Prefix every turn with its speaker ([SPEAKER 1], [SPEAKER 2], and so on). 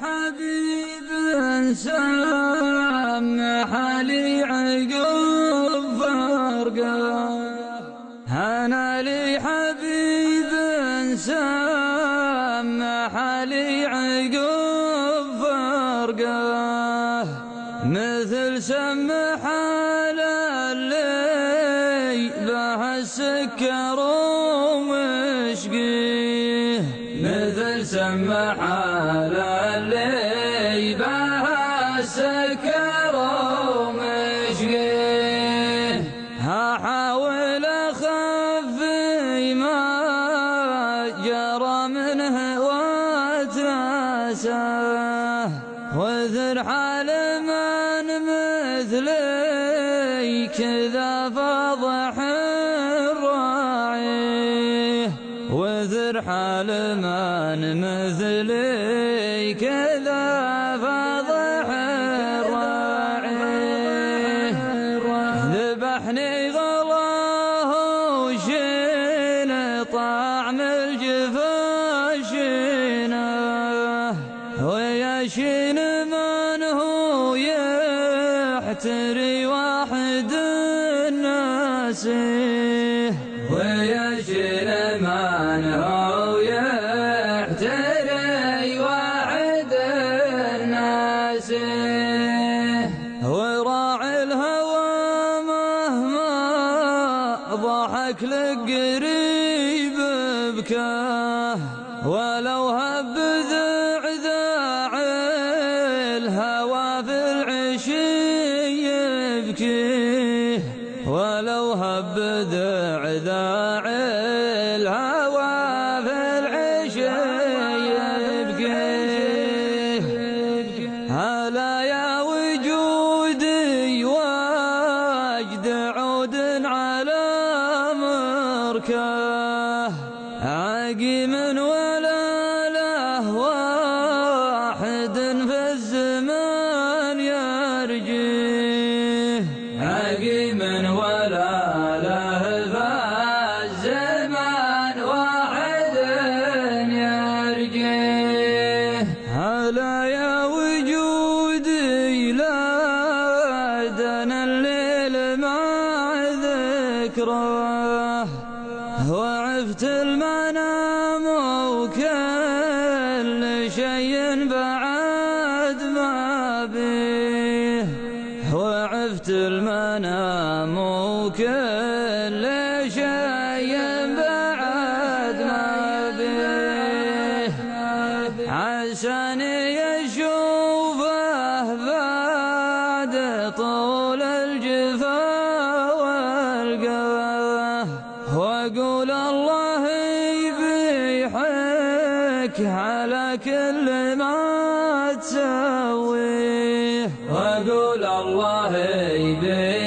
[SPEAKER 1] حبيب سامح لي عقب فرقه، أنا لي حبيب سامح لي عقب فرقه، مثل سمح للي به السكر ومشقيه، مثل سمح للي به السكر ومشقيه، هحاول أخفي ما جرى منه واتناساه، وذر حال من مثلي كذا فضح الراعي، وذر حال من مثلي كذا فضح الراعي، ذبحني غلاه وشين طعم الجفا شينه، ويشين من هو يحتري واحد ناسيه، ويشين من هو يحتري واحد ناسيه، وراعي الهوى مهما ضحك لك قريب بكاه، ولو هب ذعذاع الهوى في العشي يبكيه، ولو هب ذعذاع الهوى في العشي يبكيه، هلا يا وجودي واجد عود على مركاه، عقيم ولا له واحد في الزمان يرجيه، عقيم ولا له في الزمان واحد يرجيه، هلا يا وجودي لا دنا الليل مع ذكراه، وعفت المنام وكل شيء بعد ما بيه، وعفت المنام وكل شيء بعد ما بيه، عساني يشوفه بعد طول الجفا والقاه، واقول الله يبيحك على كل ما تسويه، واقول الله يبيحك